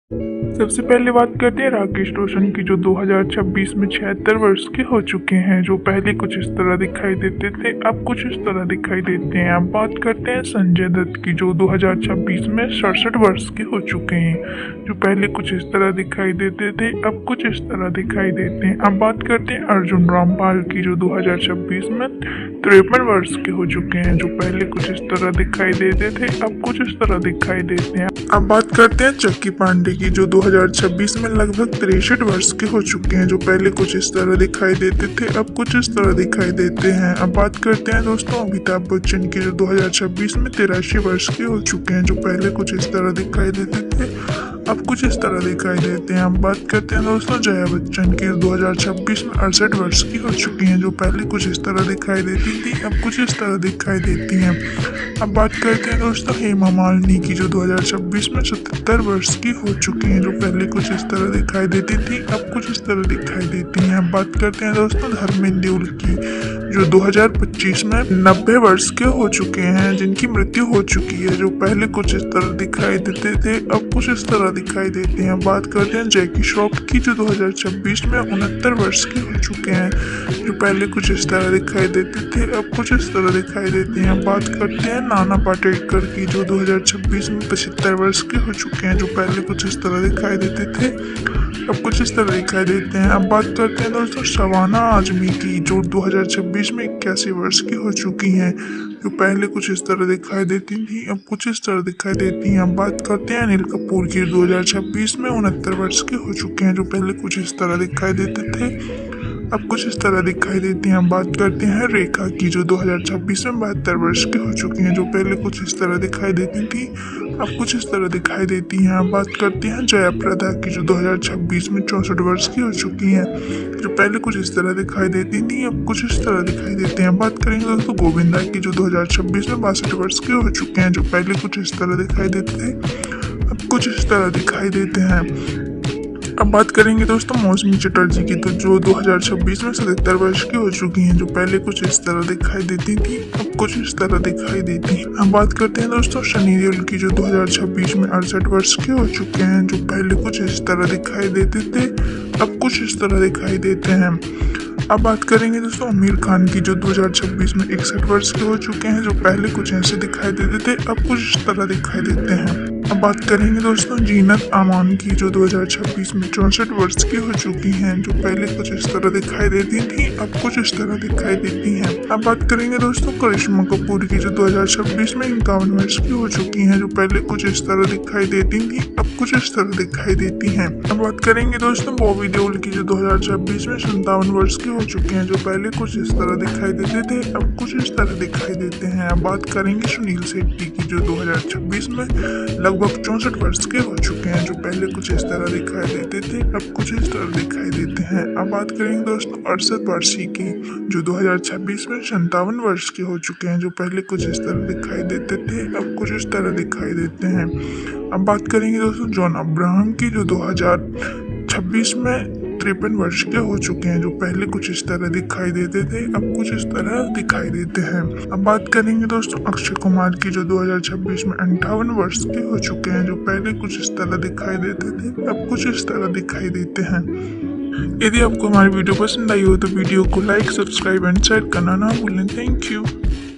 सबसे पहले बात करते हैं राकेश रोशन की, जो 2026 में 76 वर्ष के हो चुके हैं। जो पहले कुछ इस तरह दिखाई देते थे, अब कुछ इस तरह दिखाई देते हैं। अब बात करते हैं संजय दत्त की, जो 2026 में 67 वर्ष के हो चुके हैं। जो पहले कुछ इस तरह दिखाई देते थे, अब कुछ इस तरह दिखाई देते हैं। अब बात करते हैं अर्जुन रामपाल की, जो 2026 में 53 वर्ष के हो चुके हैं। जो पहले कुछ इस तरह दिखाई देते थे, अब कुछ इस तरह दिखाई देते हैं। अब बात करते हैं चक्की पांडे की, जो 2026 में लगभग 63 वर्ष के हो चुके हैं। जो पहले कुछ इस तरह दिखाई देते थे, अब कुछ इस तरह दिखाई देते हैं। अब बात करते हैं दोस्तों अमिताभ बच्चन की, जो 2026 में 83 वर्ष के हो चुके हैं। जो पहले कुछ इस तरह दिखाई देते थे, अब कुछ इस तरह दिखाई देते हैं। अब बात करते हैं दोस्तों जया बच्चन की, 2026 में 68 वर्ष की हो चुकी हैं। जो पहले कुछ इस तरह दिखाई देती थी, अब कुछ इस तरह दिखाई देती हैं। अब बात करते हैं दोस्तों हेमा मालिनी की, जो 2026 में 77 वर्ष की हो चुकी हैं। जो पहले कुछ इस तरह दिखाई देती थी, अब कुछ इस तरह दिखाई देती हैं। अब बात करते हैं दोस्तों धर्मेंद्र देओल की, जो 2025 में 90 वर्ष के हो चुके हैं, जिनकी मृत्यु हो चुकी है। जो पहले कुछ इस तरह दिखाई देते थे, अब कुछ इस तरह दिखाई देते हैं। बात करते हैं जैकी श्रॉफ की, जो 2026 में 69 वर्ष के हो चुके हैं। जो पहले कुछ इस तरह दिखाई देते थे, अब कुछ इस तरह दिखाई देते हैं। बात करते हैं नाना पाटेकर की, जो 2026 में 75 वर्ष के हो चुके हैं। जो पहले कुछ इस तरह दिखाई देते थे, अब कुछ इस तरह दिखाई देते हैं। अब बात करते हैं दोस्तों शबाना आजमी की, जो 2026 में 81 वर्ष की हो चुकी हैं। जो पहले कुछ इस तरह दिखाई देती थी, अब कुछ इस तरह दिखाई देती हैं। अब बात करते हैं अनिल कपूर की, 2026 में 69 वर्ष के हो चुके हैं। जो पहले कुछ इस तरह दिखाई देते थे, अब कुछ इस तरह दिखाई देती हैं। बात करते हैं रेखा की, जो 2026 में 72 वर्ष के हो चुकी हैं। जो पहले कुछ इस तरह दिखाई देती थी, अब कुछ इस तरह दिखाई देती हैं। बात करते हैं जयाप्रदा की, जो 2026 में 64 वर्ष की हो चुकी हैं। जो पहले कुछ इस तरह दिखाई देती थी, अब कुछ इस तरह दिखाई देते हैं। बात करेंगे दोस्तों गोविंदा की, जो 2026 में 62 वर्ष के हो चुके हैं। जो पहले कुछ इस तरह दिखाई देते थे, अब कुछ इस तरह दिखाई देते हैं। अब बात करेंगे दोस्तों मौसमी चटर्जी की, तो जो 2026 में 77 वर्ष की हो चुकी हैं। जो पहले कुछ इस तरह दिखाई देती थी, अब कुछ इस तरह दिखाई देती हैं। अब बात करते हैं दोस्तों सनी देओल की, जो 2026 में 68 वर्ष के हो चुके हैं। जो पहले कुछ इस तरह दिखाई देते थे, अब कुछ इस तरह दिखाई देते हैं। अब बात करेंगे दोस्तों आमिर खान की, जो 2026 में 61 वर्ष के हो चुके हैं। जो पहले कुछ ऐसे दिखाई देते थे, अब कुछ इस तरह दिखाई देते हैं। अब बात करेंगे दोस्तों जीनत अमान की, जो 2026 में 64 वर्ष की हो चुकी हैं। जो पहले कुछ इस तरह दिखाई देती थी, अब कुछ इस तरह दिखाई देती हैं। अब बात करेंगे दोस्तों करिश्मा कपूर की, जो 2026 में 51 वर्ष की हो चुकी हैं। जो पहले कुछ इस तरह दिखाई देती थी, अब कुछ इस तरह दिखाई देती हैं। अब बात करेंगे दोस्तों बॉबी देओल की, जो 2026 में 57 वर्ष की हो चुके हैं। जो पहले कुछ इस तरह दिखाई देते थे, अब कुछ इस तरह दिखाई देते हैं। अब बात करेंगे सुनील शेट्टी की, जो 2026 में लगभग 64 वर्ष के हो चुके हैं। जो पहले कुछ इस तरह दिखाई देते थे, अब कुछ इस तरह दिखाई देते हैं। अब बात करेंगे दोस्तों अरशद वारसी की, जो 2026 में 57 वर्ष के हो चुके हैं। जो पहले कुछ इस तरह दिखाई देते थे, अब कुछ इस तरह दिखाई देते हैं। अब बात करेंगे दोस्तों जॉन अब्राहम की, जो 2026 में 53 वर्ष के हो चुके हैं। जो पहले कुछ इस तरह दिखाई देते थे, अब कुछ इस तरह दिखाई देते हैं। अब बात करेंगे दोस्तों अक्षय कुमार की, जो 2026 में 58 वर्ष के हो चुके हैं। जो पहले कुछ इस तरह दिखाई देते थे, अब कुछ इस तरह दिखाई देते हैं। यदि आपको हमारी वीडियो पसंद आई हो तो वीडियो को लाइक, सब्सक्राइब एंड शेयर करना ना भूलें। Thank you.